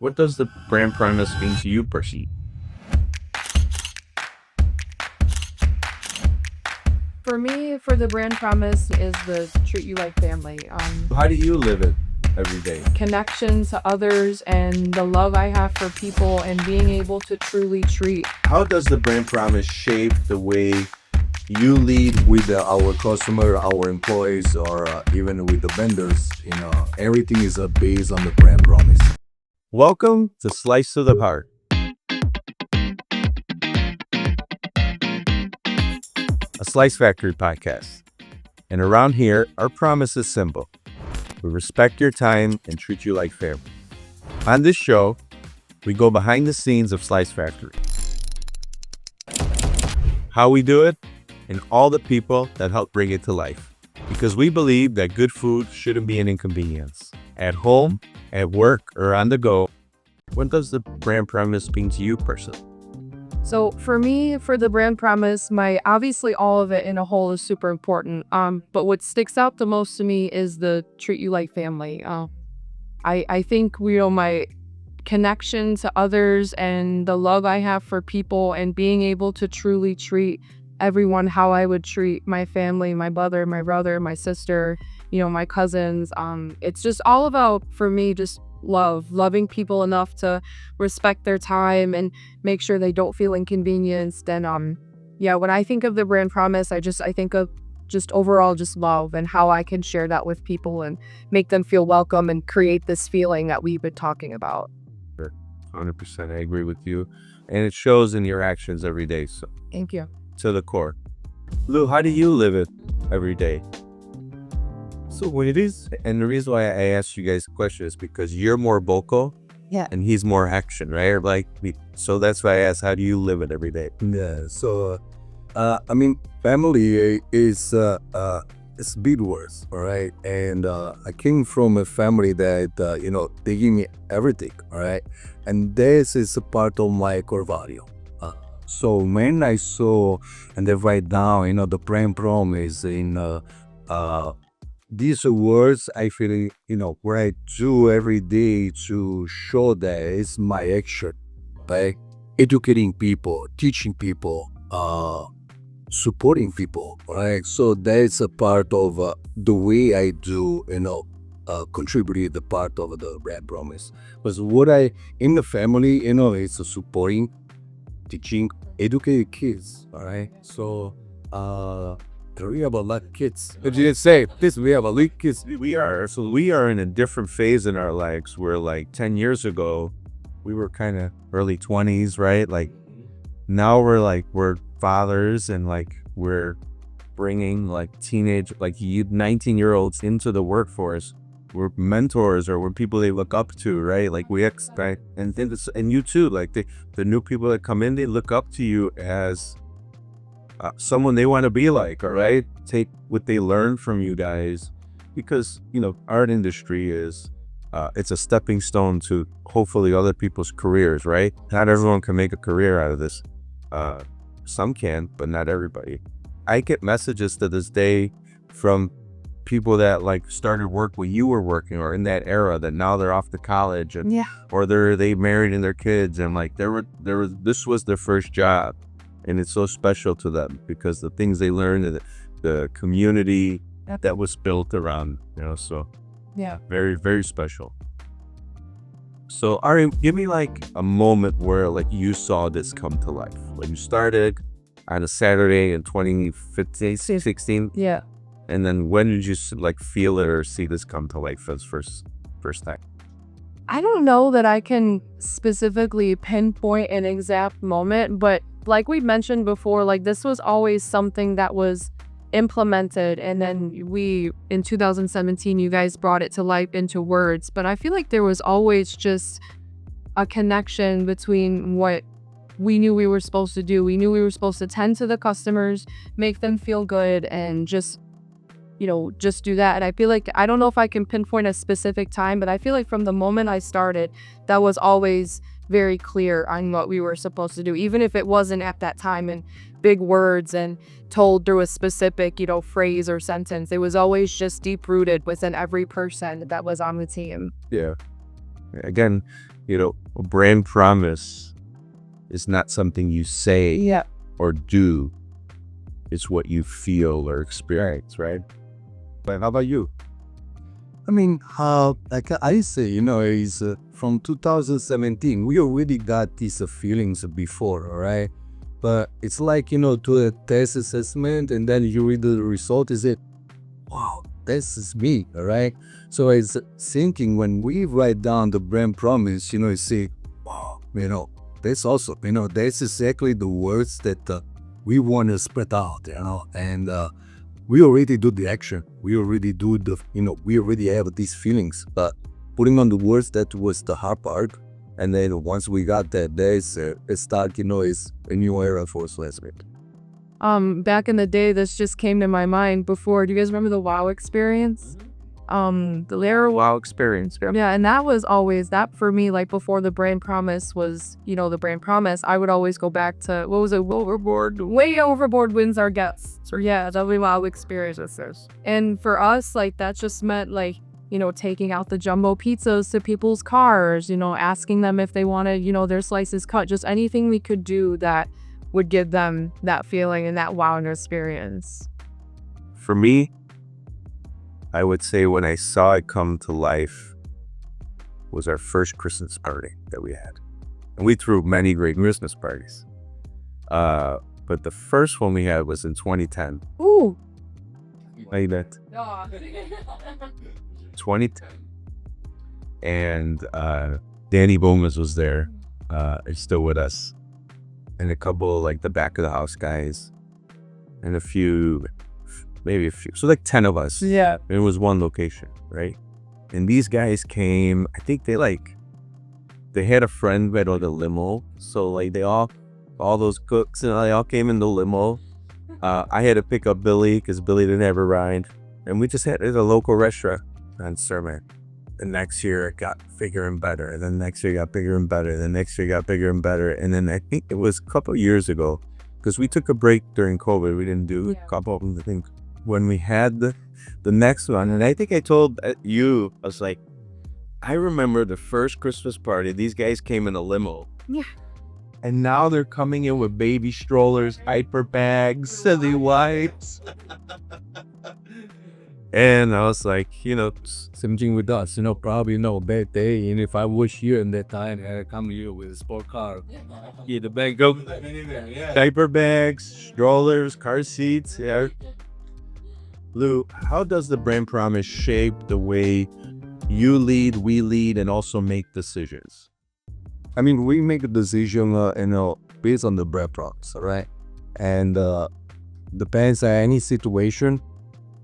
What does the brand promise mean to you, Percy? For me, for the brand promise is the treat you like family. How do you live it every day? Connection to others and the love I have for people and being able to truly treat. How does the brand promise shape the way you lead with our customer, our employees, or even with the vendors? Everything is based on the brand promise. Welcome to Slice to the Heart. A Slice Factory podcast. And around here, our promise is simple. We respect your time and treat you like family. On this show, we go behind the scenes of Slice Factory. How we do it, and all the people that help bring it to life. Because we believe that good food shouldn't be an inconvenience. At home, at work, or on the go. What does the brand promise mean to you personally? So for me, for the brand promise, obviously all of it in a whole is super important. But what sticks out the most to me is the treat you like family. I think my connection to others and the love I have for people and being able to truly treat everyone how I would treat my family, my brother, my sister, my cousins. It's just all about, for me, just loving people enough to respect their time and make sure they don't feel inconvenienced. And when I think of the brand promise, I think of just overall just love and how I can share that with people and make them feel welcome and create this feeling that we've been talking about. 100%, I agree with you. And it shows in your actions every day. So Thank you. to the core. Lou, how do you live it every day? So what it is, And the reason why I asked you guys the question is because you're more vocal, Yeah. and he's more action, right? So that's why I asked, how do you live it every day? yeah. So family is it's big words, all right. And I came from a family that they give me everything, all right. And this is a part of my core value. So when I saw and then write down, the brand promise in these words, I feel, what I do every day to show that it's my action, right? Educating people, teaching people, supporting people, right? So that's a part of the way I do, contribute the part of the brand promise. Because what I, in the family, it's supporting, teaching, educating kids, all right? So, we have a lot of kids. Did you say this? We have a lot of kids. We are in a different phase in our lives where, like, 10 years ago, we were kind of early 20s, right? Like, now we're fathers, and we're bringing 19-year-olds into the workforce. We're mentors, or we're people they look up to, right? Like, we expect, and you too, like the new people that come in, they look up to you as someone they want to be like, all right? Take what they learn from you guys, because art industry is it's a stepping stone to hopefully other people's careers, right? Not everyone can make a career out of this. Some can, but not everybody. I get messages to this day from people that started work when you were working, or in that era, that now they're off to college, and or they married and their kids, and this was their first job. And it's so special to them because the things they learned, and the community that was built around, so very, very special. So Ari, give me a moment where you saw this come to life. When you started on a Saturday in 2015, 16. Yeah. And then when did you feel it or see this come to life for the first time? I don't know that I can specifically pinpoint an exact moment, but like we mentioned before, this was always something that was implemented, and then in 2017, you guys brought it to life into words. But I feel like there was always just a connection between what we knew we were supposed to do. We knew we were supposed to tend to the customers, make them feel good, and just do that. And I feel like, I don't know if I can pinpoint a specific time, but I feel like from the moment I started, that was always very clear on what we were supposed to do, even if it wasn't at that time in big words and told through a specific, phrase or sentence. It was always just deep rooted within every person that was on the team. Yeah. Again, a brand promise is not something you say Yeah. or do. It's what you feel or experience, right? But how about you? I mean, like I say, is from 2017, we already got these feelings before, all right? But it's like, to a test assessment and then you read the result, is it, wow, this is me, all right? So it's thinking when we write down the brand promise, you say, wow, that's awesome. That's exactly the words that we want to spread out, and we already do the action. We already do we already have these feelings, but putting on the words, that was the hard part. And then once we got that, there's it start, is a new era for Slazzmate. Back in the day, this just came to my mind before. Do you guys remember the WoW experience? The Lara Wow experience. Yeah. Yeah, and that was always that for me, like before the brand promise was, the brand promise, I would always go back to, what was it? Overboard. Way overboard wins our guests. Or yeah, that was WoW experiences. And for us, like that just meant like, taking out the jumbo pizzas to people's cars, asking them if they wanted, their slices cut, just anything we could do that would give them that feeling and that wow experience. For me, I would say when I saw it come to life was our first Christmas party that we had. And we threw many great Christmas parties. But the first one we had was in 2010. Ooh. Like that. 2010. And Danny Bomas was there. He's still with us. And a couple like the back of the house guys. And maybe a few. So like 10 of us. Yeah. It was one location, right? And these guys came, I think they had a friend that had a limo. So like all those cooks, they all came in the limo. I had to pick up Billy because Billy didn't have a ride. And we just had it at a local restaurant on Sermon. The next year it got bigger and better. And then next year it got bigger and better. The next year it got bigger and better. And then I think it was a couple of years ago, because we took a break during COVID. We didn't do a couple of them, I think. When we had the next one, and I think I told you, I was like, I remember the first Christmas party, these guys came in a limo. Yeah. And now they're coming in with baby strollers, diaper bags, silly wipes. And I was like, Same thing with us, probably bad day. And if I was here in that time, I come here with a sport car. yeah, the bag go, diaper bags, strollers, car seats. Yeah. Lou, how does the brand promise shape the way you lead, we lead, and also make decisions? I mean, we make a decision, based on the brand promise, all right? And depends on any situation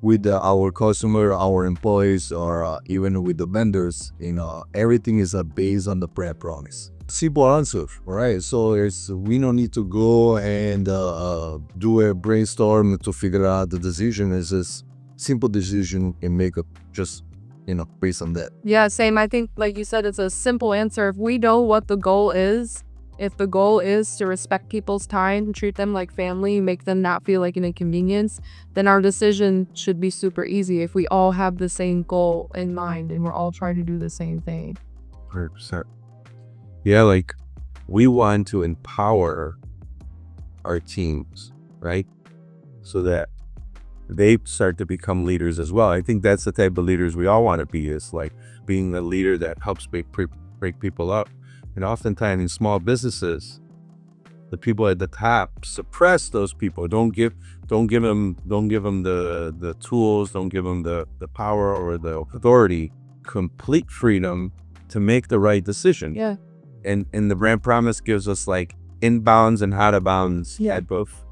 with our customer, our employees, or even with the vendors, everything is based on the brand promise. Simple answer, all right? So we don't need to go and do a brainstorm to figure out the decision. It's just simple decision and make up just based on that. Yeah, same. I think, like you said, it's a simple answer. If we know what the goal is, if the goal is to respect people's time, treat them like family, make them not feel like an inconvenience, then our decision should be super easy if we all have the same goal in mind and we're all trying to do the same thing. 100%. Yeah, like we want to empower our teams, right? So that they start to become leaders as well. I think that's the type of leaders we all want to be, is like being the leader that helps break people up. And oftentimes in small businesses, the people at the top suppress those people. Don't give them the tools, don't give them the power or the authority, complete freedom to make the right decision. Yeah. And the brand promise gives us like inbounds and out of bounds Yeah. at both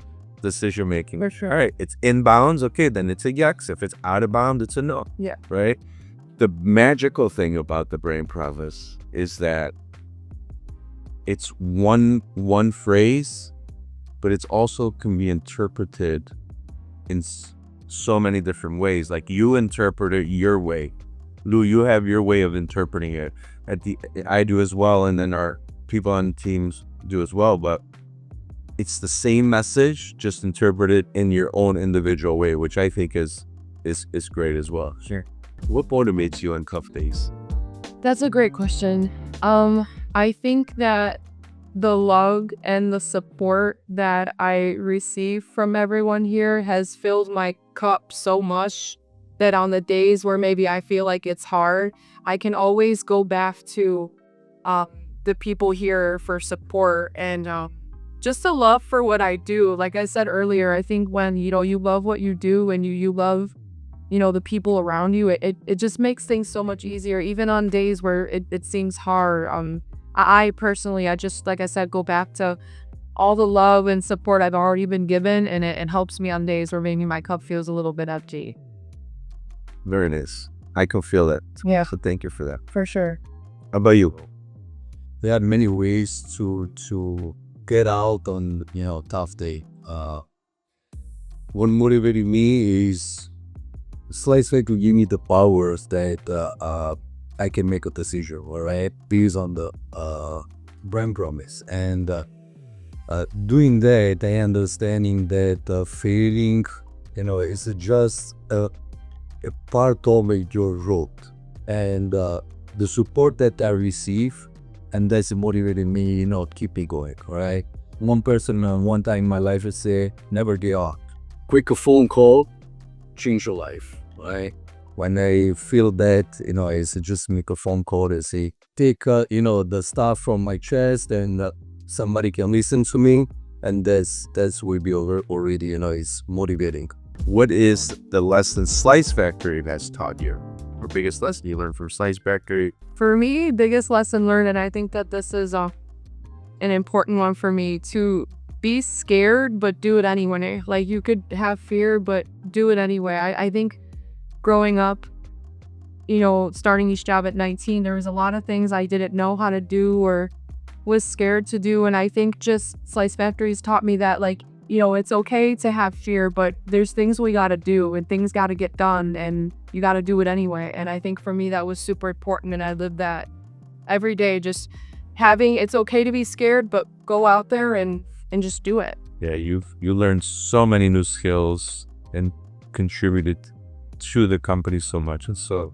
decision making. For sure. All right, it's inbounds, okay, then it's a yes. If it's out of bounds, it's a no. Yeah. Right? The magical thing about the brand promise is that it's one phrase, but it's also can be interpreted in so many different ways. Like you interpret it your way. Lou, you have your way of interpreting it. I do as well, and then our people on teams do as well. But it's the same message, just interpreted in your own individual way, which I think is great as well. Sure. What motivates you on tough days? That's a great question. I think that the love and the support that I receive from everyone here has filled my cup so much that on the days where maybe I feel like it's hard, I can always go back to uh, the people here for support and just a love for what I do. Like I said earlier, I think when you love what you do and you love the people around you, it just makes things so much easier, even on days where it seems hard. I personally, I just, like I said, go back to all the love and support I've already been given, and it helps me on days where maybe my cup feels a little bit empty. Very nice. I can feel that. Yeah. So thank you for that. For sure. How about you? There are many ways to get out on tough day. What motivated me is Slice to give me the powers that I can make a decision, all right, based on the brand promise. And doing that, I understanding that failing, is just a part of your road. And the support that I receive, and that's motivated me, keep it going, right? One person one time in my life would say, never give up. Quick a phone call, change your life, right? When I feel that, I just make a phone call and say, take, the stuff from my chest and somebody can listen to me. And that's will be already, it's motivating. What is the lesson Slice Factory has taught you? Or biggest lesson you learned from Slice Factory? For me, biggest lesson learned, and I think that this is an important one for me, to be scared, but do it anyway. Like, you could have fear, but do it anyway. I think growing up, starting each job at 19, there was a lot of things I didn't know how to do or was scared to do. And I think just Slice Factory's taught me that, like, it's okay to have fear, but there's things we got to do and things got to get done and you got to do it anyway. And I think for me, that was super important. And I lived that every day, just having, it's okay to be scared, but go out there and just do it. Yeah, you learned so many new skills and contributed to the company so much. It's so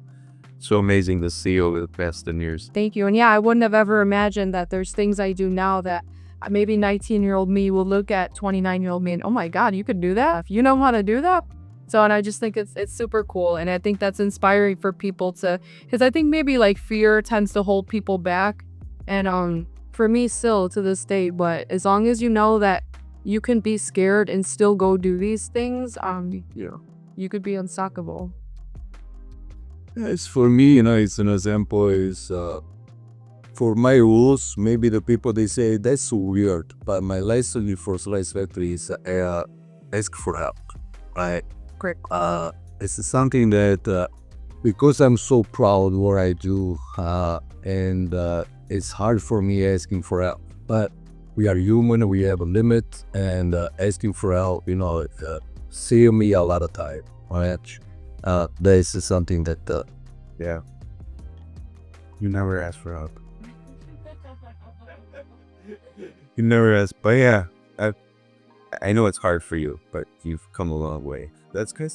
amazing to see over the past 10 years. Thank you. And yeah, I wouldn't have ever imagined that there's things I do now that maybe 19-year-old me will look at 29-year-old me and, oh my God, you could do that? You know how to do that? So, and I just think it's super cool. And I think that's inspiring for people because I think maybe like fear tends to hold people back. And for me still to this day, but as long as you know that you can be scared and still go do these things, you could be unstoppable. As for me, it's an example is for my rules, maybe the people they say that's so weird, but my lesson for Slice Factory is ask for help, right? Great. It's something that because I'm so proud what I do, and it's hard for me asking for help, but we are human, we have a limit, and asking for help, save me a lot of time, right? This is something that Yeah. You never ask for help. You never ask, but yeah, I know it's hard for you, but you've come a long way. That's good.